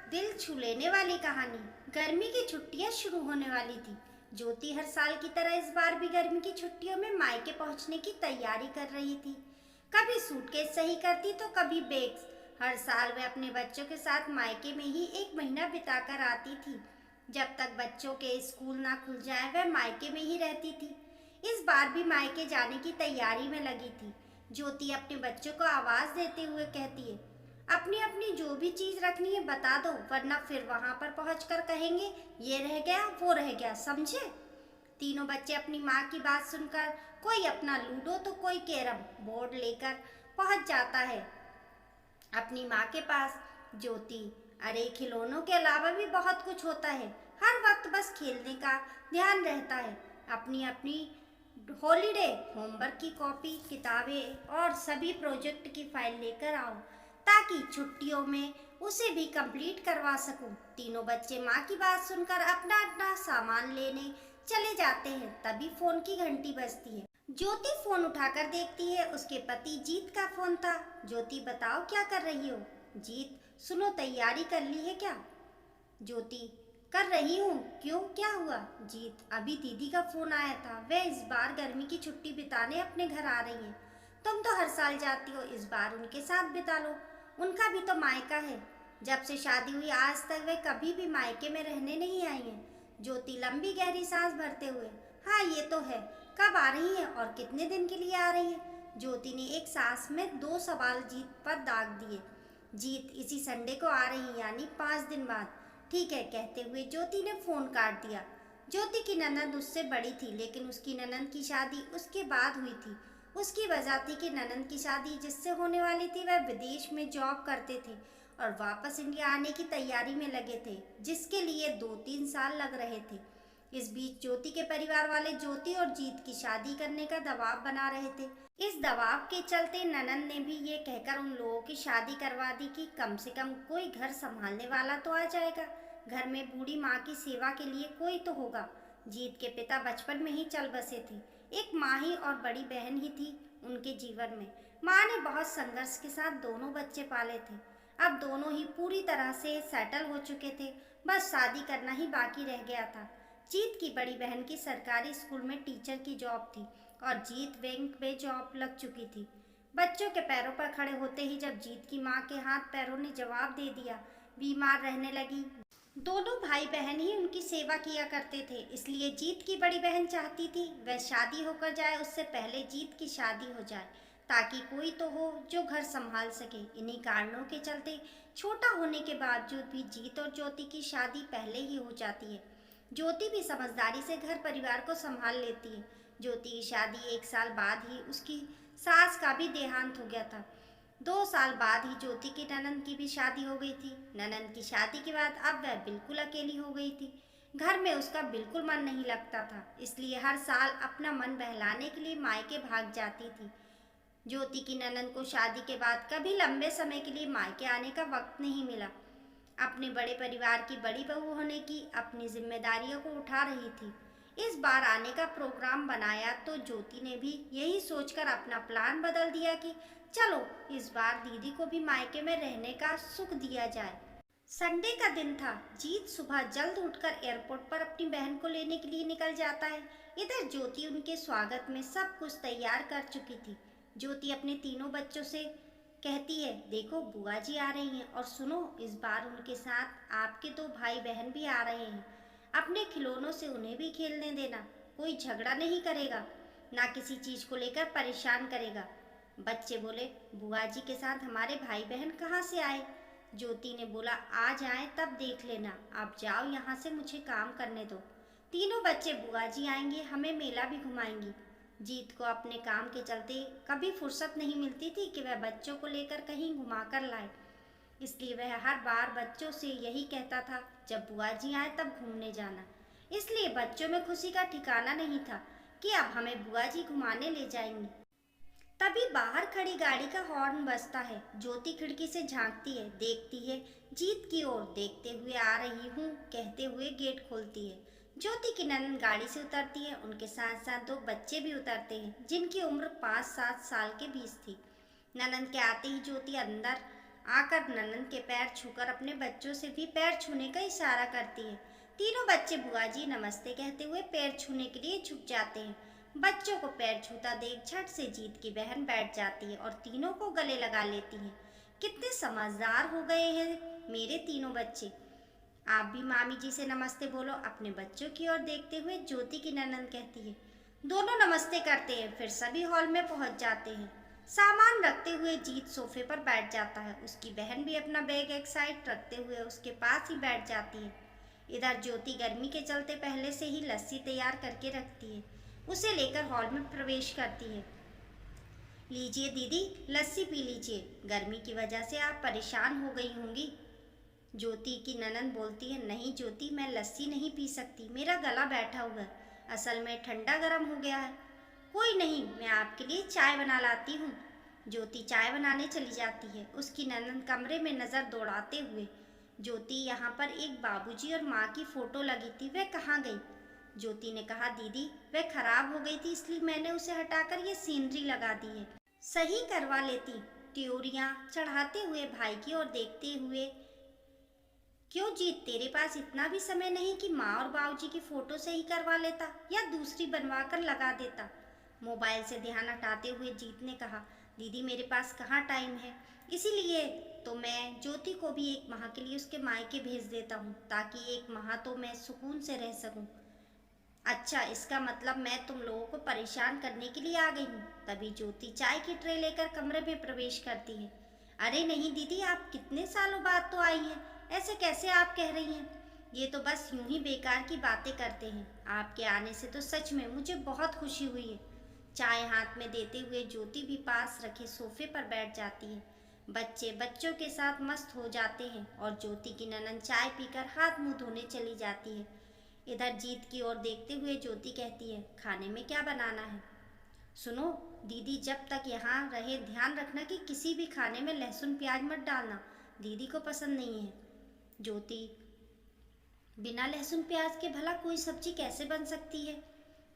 दिल छू लेने वाली कहानी। गर्मी की छुट्टियां शुरू होने वाली थी। ज्योति हर साल की तरह इस बार भी गर्मी की छुट्टियों में मायके पहुंचने की तैयारी कर रही थी। कभी सूटकेस सही करती तो कभी बैग्स। हर साल वह अपने बच्चों के साथ मायके में ही एक महीना बिताकर आती थी। जब तक बच्चों के स्कूल ना खुल जाए वह मायके में ही रहती थी। इस बार भी मायके जाने की तैयारी में लगी थी। ज्योति अपने बच्चों को आवाज देते हुए कहती है, अपनी अपनी जो भी चीज रखनी है बता दो, वरना फिर वहां पर पहुंचकर कहेंगे ये रह गया वो रह गया, समझे। तीनों बच्चे अपनी माँ की बात सुनकर कोई अपना लूडो तो कोई कैरम बोर्ड लेकर पहुंच जाता है अपनी माँ के पास। ज्योति, अरे खिलौनों के अलावा भी बहुत कुछ होता है, हर वक्त बस खेलने का ध्यान रहता है। अपनी अपनी हॉलीडे होमवर्क की कॉपी, किताबें और सभी प्रोजेक्ट की फाइल लेकर आओ ताकि छुट्टियों में उसे भी कंप्लीट करवा सकूं। तीनों बच्चे माँ की बात सुनकर अपना अपना सामान लेने चले जाते हैं। तभी फोन की घंटी बजती है। ज्योति फोन उठाकर देखती है, उसके पति जीत का फोन था। ज्योति, बताओ क्या कर रही हो। जीत, सुनो, तैयारी कर ली है क्या। ज्योति, कर रही हूँ, क्यों, क्या हुआ। जीत, अभी दीदी का फोन आया था, वे इस बार गर्मी की छुट्टी बिताने अपने घर आ रही हैं। तुम तो हर साल जाती हो, इस बार उनके साथ बिता लो, उनका भी तो मायका है। जब से शादी हुई आज तक वे कभी भी मायके में रहने नहीं आई हैं। ज्योति लंबी गहरी सांस भरते हुए, हाँ ये तो है, कब आ रही हैं और कितने दिन के लिए आ रही हैं। ज्योति ने एक सांस में दो सवाल जीत पर दाग दिए। जीत, इसी संडे को आ रही, यानी 5 दिन बाद। ठीक है, कहते हुए ज्योति ने फोन काट दिया। ज्योति की ननद उससे बड़ी थी, लेकिन उसकी ननद की शादी उसके बाद हुई थी। उसकी वजह थी कि ननद की शादी जिससे होने वाली थी वह विदेश में जॉब करते थे और वापस इंडिया आने की तैयारी में लगे थे, जिसके लिए 2-3 साल लग रहे थे। इस बीच ज्योति के परिवार वाले ज्योति और जीत की शादी करने का दबाव बना रहे थे। इस दबाव के चलते ननद ने भी ये कहकर उन लोगों की शादी करवा दी कि कम से कम कोई घर संभालने वाला तो आ जाएगा, घर में बूढ़ी माँ की सेवा के लिए कोई तो होगा। जीत के पिता बचपन में ही चल बसे थे। एक माँ ही और बड़ी बहन ही थी उनके जीवन में। माँ ने बहुत संघर्ष के साथ दोनों बच्चे पाले थे। अब दोनों ही पूरी तरह से सेटल हो चुके थे, बस शादी करना ही बाकी रह गया था। जीत की बड़ी बहन की सरकारी स्कूल में टीचर की जॉब थी और जीत बैंक में जॉब लग चुकी थी। बच्चों के पैरों पर खड़े होते ही जब जीत की माँ के हाथ पैरों ने जवाब दे दिया, बीमार रहने लगी। दोनों भाई बहन ही उनकी सेवा किया करते थे, इसलिए जीत की बड़ी बहन चाहती थी वह शादी होकर जाए, उससे पहले जीत की शादी हो जाए ताकि कोई तो हो जो घर संभाल सके। इन्हीं कारणों के चलते छोटा होने के बावजूद भी जीत और ज्योति की शादी पहले ही हो जाती है। ज्योति भी समझदारी से घर परिवार को संभाल लेती है। ज्योति की शादी 1 साल बाद ही उसकी सास का भी देहांत हो गया था। 2 साल बाद ही ज्योति की ननंद की भी शादी हो गई थी। ननंद की शादी के बाद अब वह बिल्कुल अकेली हो गई थी। घर में उसका बिल्कुल मन नहीं लगता था, इसलिए हर साल अपना मन बहलाने के लिए मायके भाग जाती थी। ज्योति की ननंद को शादी के बाद कभी लंबे समय के लिए मायके आने का वक्त नहीं मिला। अपने बड़े परिवार की बड़ी बहू होने की अपनी जिम्मेदारियों को उठा रही थी। इस बार आने का प्रोग्राम बनाया तो ज्योति ने भी यही सोचकर अपना प्लान बदल दिया कि चलो इस बार दीदी को भी मायके में रहने का सुख दिया जाए। संडे का दिन था। जीत सुबह जल्द उठकर एयरपोर्ट पर अपनी बहन को लेने के लिए निकल जाता है। इधर ज्योति उनके स्वागत में सब कुछ तैयार कर चुकी थी। ज्योति अपने तीनों बच्चों से कहती है, देखो बुआ जी आ रही हैं और सुनो, इस बार उनके साथ आपके 2 भाई बहन भी आ रहे हैं। अपने खिलौनों से उन्हें भी खेलने देना, कोई झगड़ा नहीं करेगा, ना किसी चीज को लेकर परेशान करेगा। बच्चे बोले, बुआ जी के साथ हमारे भाई बहन कहाँ से आए। ज्योति ने बोला, आ जाए तब देख लेना, आप जाओ यहाँ से, मुझे काम करने दो। तीनों बच्चे, बुआ जी आएंगे, हमें मेला भी घुमाएंगी। जीत को अपने काम के चलते कभी फुर्सत नहीं मिलती थी कि वह बच्चों को लेकर कहीं घुमाकर लाए, इसलिए वह हर बार बच्चों से यही कहता था, जब बुआ जी आए तब घूमने जाना। इसलिए बच्चों में खुशी का ठिकाना नहीं था कि अब हमें बुआ जी घुमाने ले जाएंगी। तभी बाहर खड़ी गाड़ी का हॉर्न बजता है। ज्योति खिड़की से झांकती है, देखती है जीत की ओर, देखते हुए आ रही हूँ कहते हुए गेट खोलती है। ज्योति की ननद गाड़ी से उतरती है, उनके साथ साथ 2 बच्चे भी उतरते हैं जिनकी उम्र 5-7 साल के बीच थी। ननद के आते ही ज्योति अंदर आकर ननंद के पैर छूकर अपने बच्चों से भी पैर छूने का इशारा करती है। तीनों बच्चे बुआ जी नमस्ते कहते हुए पैर छूने के लिए झुक जाते हैं। बच्चों को पैर छूता देख झट से जीत की बहन बैठ जाती है और तीनों को गले लगा लेती है। कितने समझदार हो गए हैं मेरे तीनों बच्चे। आप भी मामी जी से नमस्ते बोलो, अपने बच्चों की ओर देखते हुए ज्योति की ननंद कहती है। दोनों नमस्ते करते हैं, फिर सभी हॉल में पहुंच जाते हैं। सामान रखते हुए जीत सोफे पर बैठ जाता है। उसकी बहन भी अपना बैग एक साइड रखते हुए उसके पास ही बैठ जाती है। इधर ज्योति गर्मी के चलते पहले से ही लस्सी तैयार करके रखती है। उसे लेकर हॉल में प्रवेश करती है। लीजिए दीदी, लस्सी पी लीजिए, गर्मी की वजह से आप परेशान हो गई होंगी। ज्योति की ननंद बोलती है, नहीं ज्योति, मैं लस्सी नहीं पी सकती, मेरा गला बैठा हुआ है, असल में ठंडा गर्म हो गया है। कोई नहीं, मैं आपके लिए चाय बना लाती हूँ। ज्योति चाय बनाने चली जाती है। उसकी ननंद कमरे में नज़र दौड़ाते हुए, ज्योति, यहाँ पर एक बाबूजी और माँ की फ़ोटो लगी थी, वह कहाँ गई? ज्योति ने कहा, दीदी वह खराब हो गई थी, इसलिए मैंने उसे हटाकर ये सीनरी लगा दी है, सही करवा लेती। त्योरियाँ चढ़ाते हुए भाई की ओर देखते हुए, क्यों जीत, तेरे पास इतना भी समय नहीं कि माँ और बाबूजी की फ़ोटो सही करवा लेता या दूसरी बनवा कर लगा देता? मोबाइल से ध्यान हटाते हुए जीत ने कहा, दीदी मेरे पास कहाँ टाइम है, इसीलिए तो मैं ज्योति को भी एक माह के लिए उसके मायके भेज देता हूँ, ताकि एक माह तो मैं सुकून से रह सकूँ। अच्छा, इसका मतलब मैं तुम लोगों को परेशान करने के लिए आ गई हूँ। तभी ज्योति चाय की ट्रे लेकर कमरे में प्रवेश करती है। अरे नहीं दीदी, आप कितने सालों बाद तो आई हैं, ऐसे कैसे आप कह रही हैं? ये तो बस यूं ही बेकार की बातें करते हैं। आपके आने से तो सच में मुझे बहुत खुशी हुई है। चाय हाथ में देते हुए ज्योति भी पास रखे सोफे पर बैठ जाती है। बच्चे बच्चों के साथ मस्त हो जाते हैं और ज्योति की ननंद चाय पीकर हाथ मुंह धोने चली जाती है। इधर जीत की ओर देखते हुए ज्योति कहती है, खाने में क्या बनाना है? सुनो दीदी, जब तक यहाँ रहे ध्यान रखना कि किसी भी खाने में लहसुन प्याज मत डालना, दीदी को पसंद नहीं है। ज्योति, बिना लहसुन प्याज के भला कोई सब्जी कैसे बन सकती है?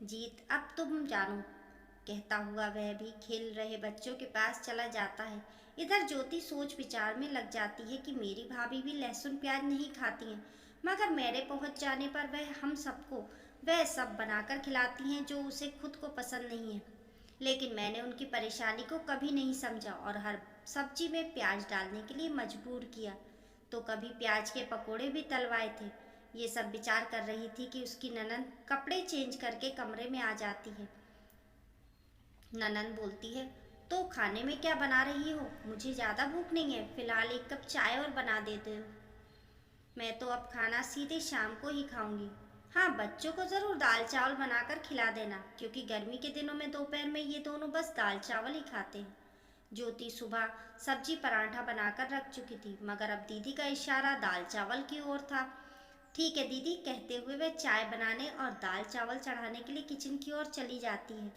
जीत, अब तुम जानो, कहता हुआ वह भी खेल रहे बच्चों के पास चला जाता है। इधर ज्योति सोच विचार में लग जाती है कि मेरी भाभी भी लहसुन प्याज नहीं खाती हैं, मगर मेरे पहुंच जाने पर वह हम सबको वह सब बनाकर खिलाती हैं जो उसे खुद को पसंद नहीं है। लेकिन मैंने उनकी परेशानी को कभी नहीं समझा और हर सब्जी में प्याज डालने के लिए मजबूर किया, तो कभी प्याज के पकोड़े भी तलवाए थे। ये सब विचार कर रही थी कि उसकी ननंद कपड़े चेंज करके कमरे में आ जाती है। ननंद बोलती है, तो खाने में क्या बना रही हो? मुझे ज़्यादा भूख नहीं है, फिलहाल एक कप चाय और बना देते हो। मैं तो अब खाना सीधे शाम को ही खाऊंगी। हाँ, बच्चों को ज़रूर दाल चावल बनाकर खिला देना, क्योंकि गर्मी के दिनों में दोपहर में ये दोनों बस दाल चावल ही खाते हैं। ज्योति सुबह सब्जी पराठा बनाकर रख चुकी थी, मगर अब दीदी का इशारा दाल चावल की ओर था। ठीक है दीदी, कहते हुए वह चाय बनाने और दाल चावल चढ़ाने के लिए किचन की ओर चली जाती है।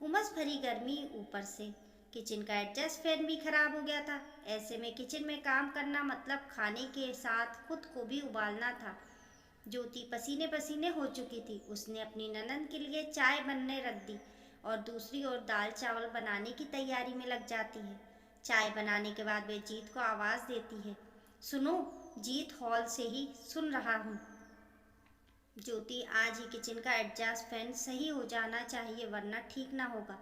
उमस भरी गर्मी, ऊपर से किचन का एडजस्ट फैन भी खराब हो गया था। ऐसे में किचन में काम करना मतलब खाने के साथ खुद को भी उबालना था। ज्योति पसीने पसीने हो चुकी थी। उसने अपनी ननंद के लिए चाय बनने रख दी और दूसरी ओर दाल चावल बनाने की तैयारी में लग जाती है। चाय बनाने के बाद वे जीत को आवाज़ देती है, सुनो जीत, हॉल से ही सुन रहा हूँ। ज्योति, आज ही किचन का एडजस्ट फैन सही हो जाना चाहिए, वरना ठीक ना होगा।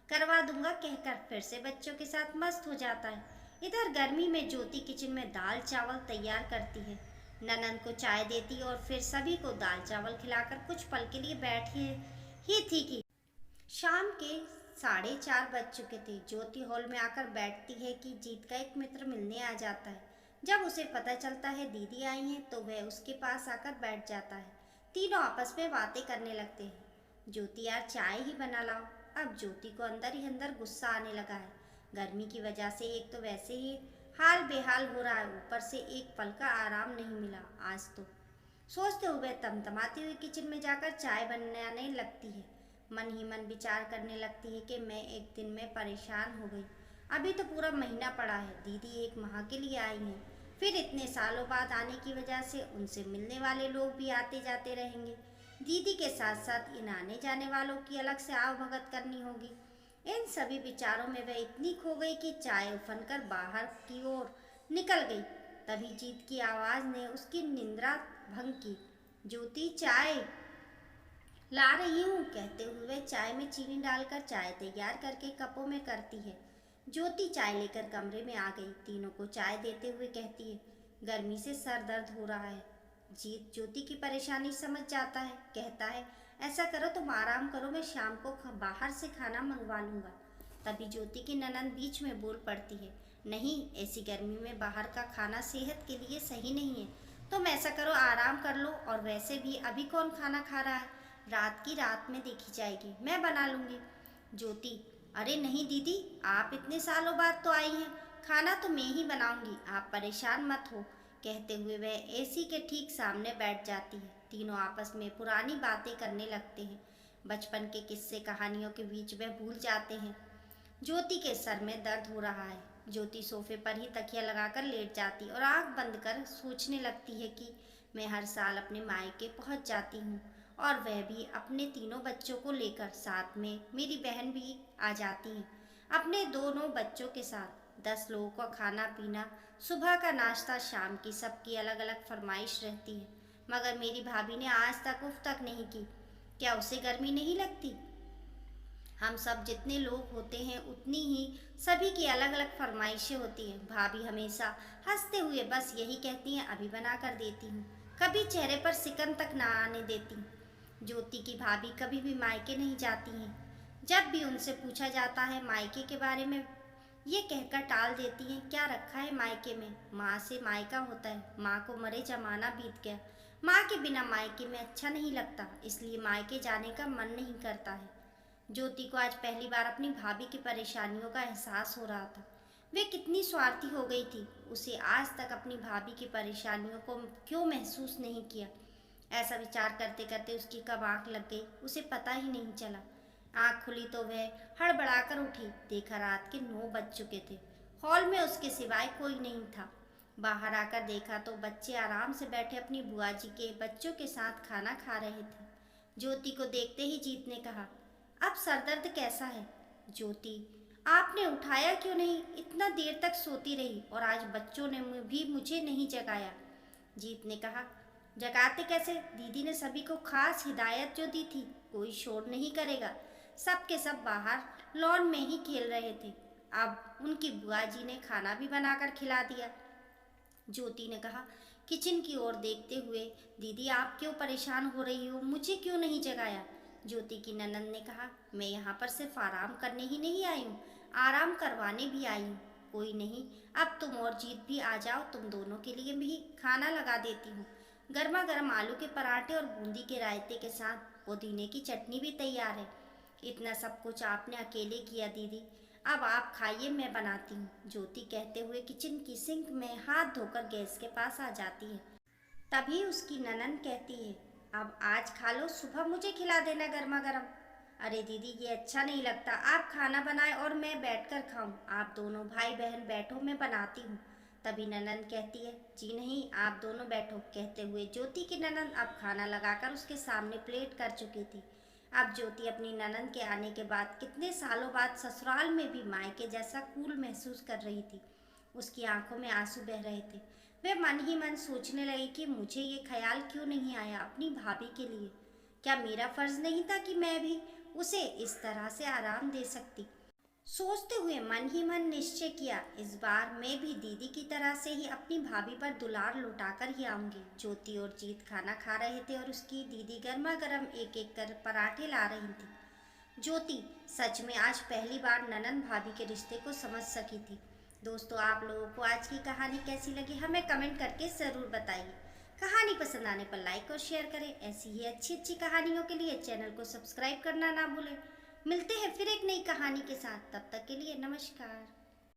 करवा दूंगा, कहकर फिर से बच्चों के साथ मस्त हो जाता है। इधर गर्मी में ज्योति किचन में दाल चावल तैयार करती है, ननंद को चाय देती और फिर सभी को दाल चावल खिलाकर कुछ पल के लिए बैठी ही थी कि शाम के 4:30 बज चुके थे। ज्योति हॉल में आकर बैठती है कि जीत का एक मित्र मिलने आ जाता है। जब उसे पता चलता है दीदी आई हैं, तो वह उसके पास आकर बैठ जाता है। तीनों आपस में बातें करने लगते हैं। ज्योति, यार चाय ही बना लाओ। अब ज्योति को अंदर ही अंदर गुस्सा आने लगा है। गर्मी की वजह से एक तो वैसे ही हाल बेहाल हो रहा है, ऊपर से एक पल का आराम नहीं मिला आज तो। सोचते हुए तमतमाती हुई किचन में जाकर चाय बनाने लगती है। मन ही मन विचार करने लगती है कि मैं एक दिन में परेशान हो गई। अभी तो पूरा महीना पड़ा है, दीदी एक माह के लिए आई हैं, फिर इतने सालों बाद आने की वजह से उनसे मिलने वाले लोग भी आते जाते रहेंगे। दीदी के साथ साथ इन आने जाने वालों की अलग से आवभगत करनी होगी। इन सभी विचारों में वह इतनी खो गई कि चाय उफन कर बाहर की ओर निकल गई। तभी जीत की आवाज़ ने उसकी निंद्रा भंग की। ज्योति, चाय ला रही हूँ, कहते हुए चाय में चीनी डालकर चाय तैयार करके कपों में करती है। ज्योति चाय लेकर कमरे में आ गई। तीनों को चाय देते हुए कहती है, गर्मी से सर दर्द हो रहा है। जीत ज्योति की परेशानी समझ जाता है। कहता है, ऐसा करो तुम आराम करो, मैं शाम को बाहर से खाना मंगवा लूँगा। तभी ज्योति की ननद बीच में बोल पड़ती है, नहीं, ऐसी गर्मी में बाहर का खाना सेहत के लिए सही नहीं है। तुम ऐसा करो, आराम कर लो, और वैसे भी अभी कौन खाना खा रहा है, रात की रात में देखी जाएगी, मैं बना लूँगी। ज्योति, अरे नहीं दीदी, आप इतने सालों बाद तो आई हैं, खाना तो मैं ही बनाऊंगी, आप परेशान मत हो। कहते हुए वह एसी के ठीक सामने बैठ जाती है। तीनों आपस में पुरानी बातें करने लगते हैं। बचपन के किस्से कहानियों के बीच वह भूल जाते हैं। ज्योति के सर में दर्द हो रहा है। ज्योति सोफे पर ही तकिया लगाकर लेट जाती और आंख बंद कर सोचने लगती है कि मैं हर साल अपने मायके पहुंच जाती हूँ, और वह भी अपने तीनों बच्चों को लेकर। साथ में मेरी बहन भी आ जाती है अपने दोनों बच्चों के साथ। 10 लोगों का खाना पीना, सुबह का नाश्ता, शाम की सबकी अलग अलग फरमाइश रहती है। मगर मेरी भाभी ने आज तक उफ तक नहीं की। क्या उसे गर्मी नहीं लगती? हम सब जितने लोग होते हैं उतनी ही सभी की अलग अलग फरमाइशें होती हैं। भाभी हमेशा हंसते हुए बस यही कहती हैं, अभी बना कर देती हूँ। कभी चेहरे पर सिकन तक ना आने देती। ज्योति की भाभी कभी भी मायके नहीं जाती हैं। जब भी उनसे पूछा जाता है मायके के बारे में, ये कहकर टाल देती हैं, क्या रखा है मायके में, माँ से मायका होता है, माँ को मरे जमाना बीत गया, माँ के बिना मायके में अच्छा नहीं लगता, इसलिए मायके जाने का मन नहीं करता है। ज्योति को आज पहली बार अपनी भाभी की परेशानियों का एहसास हो रहा था। वे कितनी स्वार्थी हो गई थी। उसे आज तक अपनी भाभी की परेशानियों को क्यों महसूस नहीं किया। ऐसा विचार करते करते उसकी कब आँख लग गई, उसे पता ही नहीं चला। आँख खुली तो वह हड़बड़ाकर उठी। देखा रात के 9 बज चुके थे। हॉल में उसके सिवाय कोई नहीं था। बाहर आकर देखा तो बच्चे आराम से बैठे अपनी बुआ जी के बच्चों के साथ खाना खा रहे थे। ज्योति को देखते ही जीत ने कहा, अब सरदर्द कैसा है? ज्योति, आपने उठाया क्यों नहीं? इतना देर तक सोती रही और आज बच्चों ने भी मुझे नहीं जगाया। जीत ने कहा, जगाते कैसे? दीदी ने सभी को खास हिदायत जो दी थी, कोई शोर नहीं करेगा। सब के सब बाहर लॉन में ही खेल रहे थे। अब उनकी बुआ जी ने खाना भी बनाकर खिला दिया। ज्योति ने कहा, किचन की ओर देखते हुए, दीदी आप क्यों परेशान हो रही हो, मुझे क्यों नहीं जगाया? ज्योति की ननद ने कहा, मैं यहाँ पर सिर्फ आराम करने ही नहीं आई हूँ, आराम करवाने भी आई हूँ। कोई नहीं, अब तुम और जीत भी आ जाओ, तुम दोनों के लिए भी खाना लगा देती हूँ। गर्मा गर्म आलू के पराठे और बूंदी के रायते के साथ पुदीने की चटनी भी तैयार है। इतना सब कुछ आपने अकेले किया दीदी, अब आप खाइए, मैं बनाती हूँ। ज्योति कहते हुए किचन की सिंक में हाथ धोकर गैस के पास आ जाती है। तभी उसकी ननद कहती है, अब आज खा लो, सुबह मुझे खिला देना गर्मा गर्म। अरे दीदी, ये अच्छा नहीं लगता, आप खाना बनाए और मैं बैठकर खाऊं। आप दोनों भाई बहन बैठो, मैं बनाती हूँ। तभी ननद कहती है, जी नहीं, आप दोनों बैठो। कहते हुए ज्योति की ननद अब खाना लगाकर उसके सामने प्लेट कर चुकी थी। अब ज्योति अपनी ननद के आने के बाद कितने सालों बाद ससुराल में भी मायके जैसा कूल महसूस कर रही थी। उसकी आंखों में आंसू बह रहे थे। वह मन ही मन सोचने लगी कि मुझे ये ख्याल क्यों नहीं आया अपनी भाभी के लिए। क्या मेरा फर्ज नहीं था कि मैं भी उसे इस तरह से आराम दे सकती? सोचते हुए मन ही मन निश्चय किया, इस बार मैं भी दीदी की तरह से ही अपनी भाभी पर दुलार लुटाकर ही आऊंगी। ज्योति और जीत खाना खा रहे थे और उसकी दीदी गर्मा गर्म एक एक कर पराठे ला रही थी। ज्योति सच में आज पहली बार ननंद भाभी के रिश्ते को समझ सकी थी। दोस्तों, आप लोगों को आज की कहानी कैसी लगी हमें कमेंट करके ज़रूर बताइए। कहानी पसंद आने पर लाइक और शेयर करें। ऐसी ही अच्छी अच्छी कहानियों के लिए चैनल को सब्सक्राइब करना ना भूलें। मिलते हैं फिर एक नई कहानी के साथ, तब तक के लिए नमस्कार।